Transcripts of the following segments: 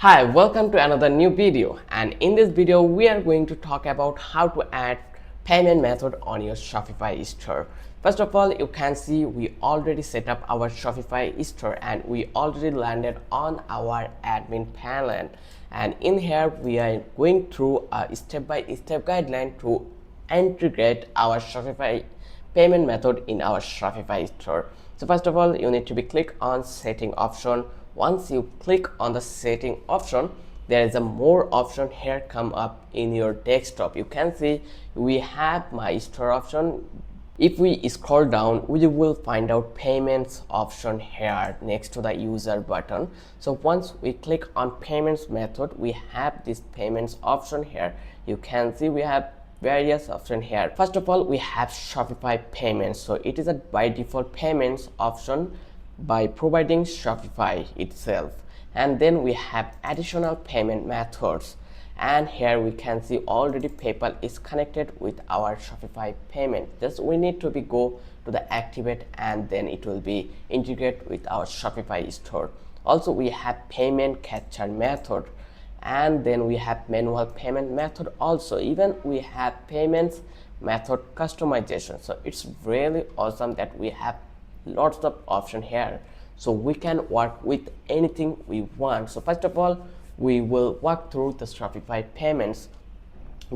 Hi, welcome to another new video, and in this video we are going to talk about how to add payment method on your Shopify store. First of all, you can see we already set up our Shopify store and we already landed on our admin panel, and in here we are going through a step-by-step guideline to integrate our Shopify payment method in our Shopify store. So first of all, you need to be click on setting option. Once you click on the setting option, there is a more option here come up in your desktop. You can see we have my store option. If we scroll down, we will find out payments option here next to the user button. So once we click on payments method, we have this payments option here. You can see we have various options here. First of all, we have Shopify Payments. So it is a by default payments option by providing Shopify itself. And then we have additional payment methods. And here we can see already PayPal is connected with our Shopify payment. Just we need to go to the activate and then it will be integrated with our Shopify store. Also, we have payment capture method, and then we have manual payment method. Also, even we have payments method customization. So it's really awesome that we have lots of option here, so we can work with anything we want. So first of all, we will walk through the Shopify payments.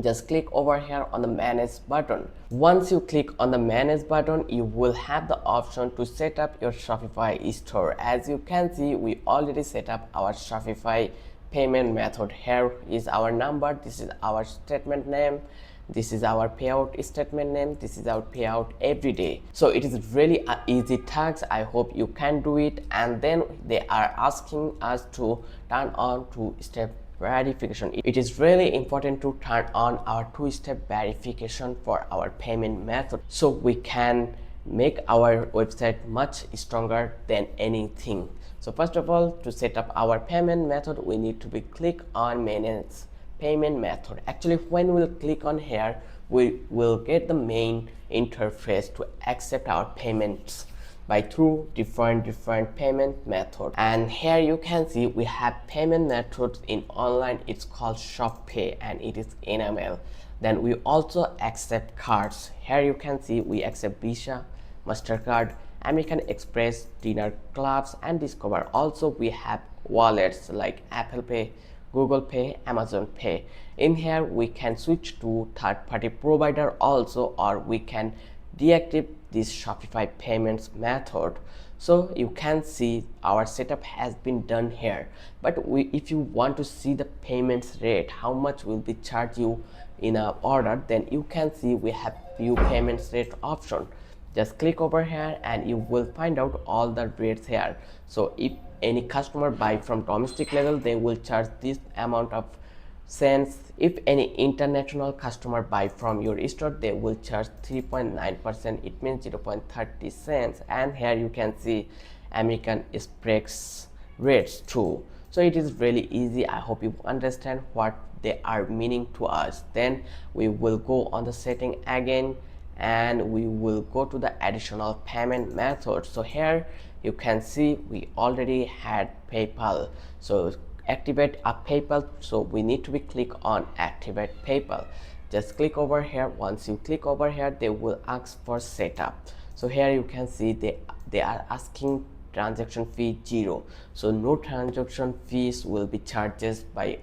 Just click over here on the manage button. Once you click on the manage button, you will have the option to set up your Shopify store. As you can see, we already set up our Shopify payment method. Here is our number, this is our statement name, this is our payout statement name, this is our payout every day. So it is really an easy task. I hope you can do it. And then they are asking us to turn on two-step verification. It is really important to turn on our two-step verification for our payment method, so we can make our website much stronger than anything. So first of all, to set up our payment method, we need to be click on manage payment method. Actually, when we'll click on here, we will get the main interface to accept our payments by through different payment method. And here you can see we have payment methods in online. It's called Shop Pay and it is enamel. Then we also accept cards. Here you can see we accept Visa, MasterCard, American Express, Dinner Clubs, and Discover. Also we have wallets like Apple Pay, Google Pay, Amazon Pay. In here we can switch to third-party provider also, or we can deactivate this Shopify payments method. So you can see our setup has been done here. But if you want to see the payments rate, how much will be charged you in an order, then you can see we have view payments rate option. Just click over here and you will find out all the rates here. So if any customer buy from domestic level, they will charge this amount of cents. If any international customer buy from your store, they will charge 3.9%. it means 0.30 cents. And here you can see American Express rates too. So it is really easy. I hope you understand what they are meaning to us. Then we will go on the setting again and we will go to the additional payment method. So here you can see we already had PayPal, so activate a PayPal. So we need to be click on activate PayPal. Just click over here. Once you click over here, they will ask for setup. So here you can see they are asking transaction fee 0, so no transaction fees will be charges by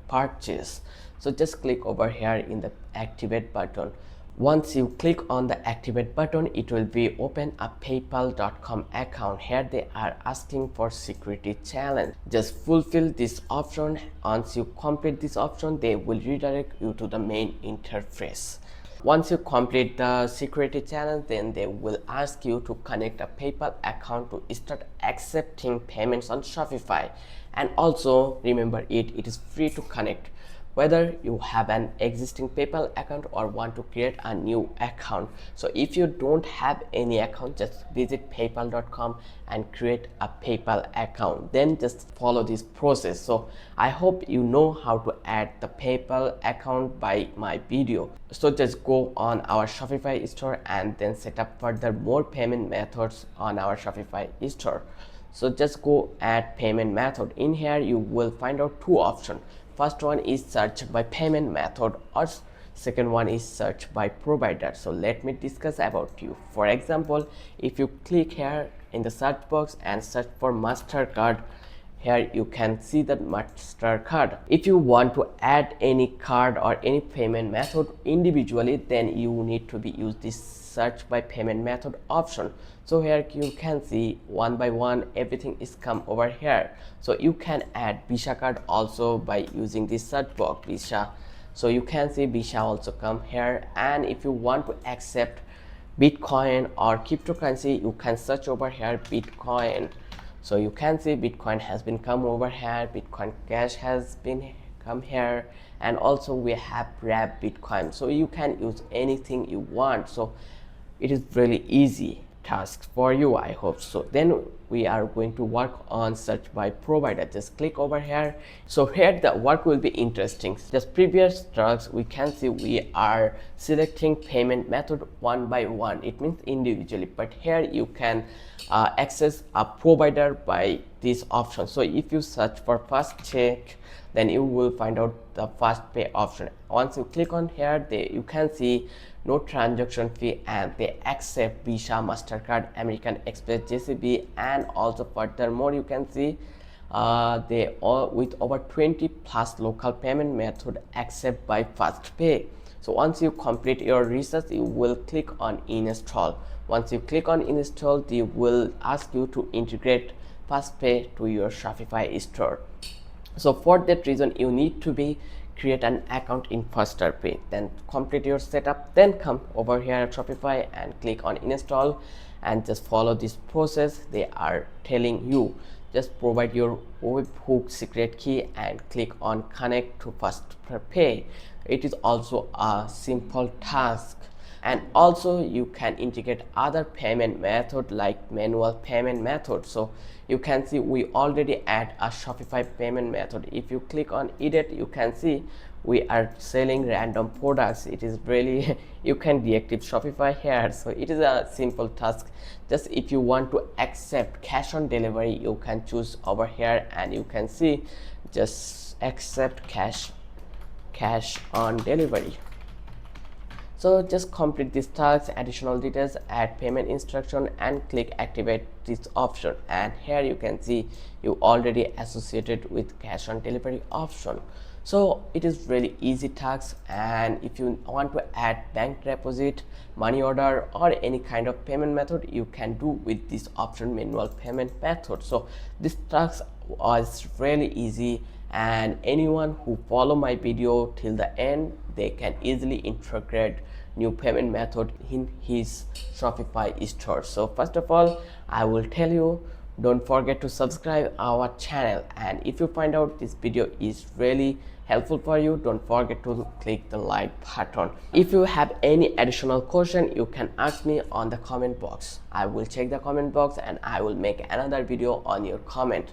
purchase. So just click over here in the activate button. Once you click on the activate button, it will be open a paypal.com account. Here they are asking for security challenge. Just fulfill this option. Once you complete this option, they will redirect you to the main interface. Once you complete the security challenge, then they will ask you to connect a PayPal account to start accepting payments on Shopify. And also remember, it is free to connect, whether you have an existing PayPal account or want to create a new account. So if you don't have any account, just visit paypal.com and create a PayPal account. Then just follow this process. So I hope you know how to add the PayPal account by my video. So just go on our Shopify store and then set up further more payment methods on our Shopify store. So just go add payment method. In here you will find out two options. First one is search by payment method, or second one is search by provider. So let me discuss about you. For example, if you click here in the search box and search for MasterCard, here you can see that MasterCard. If you want to add any card or any payment method individually, then you need to be use this search by payment method option. So here you can see one by one everything is come over here. So you can add Visa card also by using this search box Visa. So you can see Visa also come here, and if you want to accept Bitcoin or cryptocurrency, you can search over here Bitcoin. So you can see Bitcoin has been come over here, Bitcoin Cash has been come here, and also we have wrap Bitcoin. So you can use anything you want. So it is really easy task for you, I hope so. Then we are going to work on search by provider. Just click over here. So here the work will be interesting. Just previous tasks, we can see we are selecting payment method one by one, it means individually, but here you can access a provider by this option. So if you search for fast check, then you will find out the fast pay option. Once you click on here, you can see no transaction fee, and they accept Visa, MasterCard, American Express, JCB, and also furthermore you can see they all with over 20 plus local payment method accept by fast pay. So once you complete your research, you will click on install. Once you click on install, they will ask you to integrate fast pay to your Shopify store. So for that reason, you need to be create an account in FasterPay, then complete your setup, then come over here at Shopify and click on install, and just follow this process. They are telling you just provide your webhook secret key and click on connect to FasterPay. It is also a simple task. And also you can integrate other payment method like manual payment method. So you can see we already add a Shopify payment method. If you click on edit, you can see we are selling random products. It is really you can deactivate Shopify here. So it is a simple task. Just if you want to accept cash on delivery, you can choose over here, and you can see just accept cash on delivery. So just complete this task, additional details, add payment instruction, and click activate this option, and here you can see you already associated with cash on delivery option. So it is really easy task, and if you want to add bank deposit, money order, or any kind of payment method, you can do with this option manual payment method. So this task was really easy, and anyone who follow my video till the end, they can easily integrate new payment method in his Shopify store. So first of all, I will tell you, don't forget to subscribe our channel, and if you find out this video is really helpful for you, don't forget to click the like button. If you have any additional question, you can ask me on the comment box. I will check the comment box and I will make another video on your comment.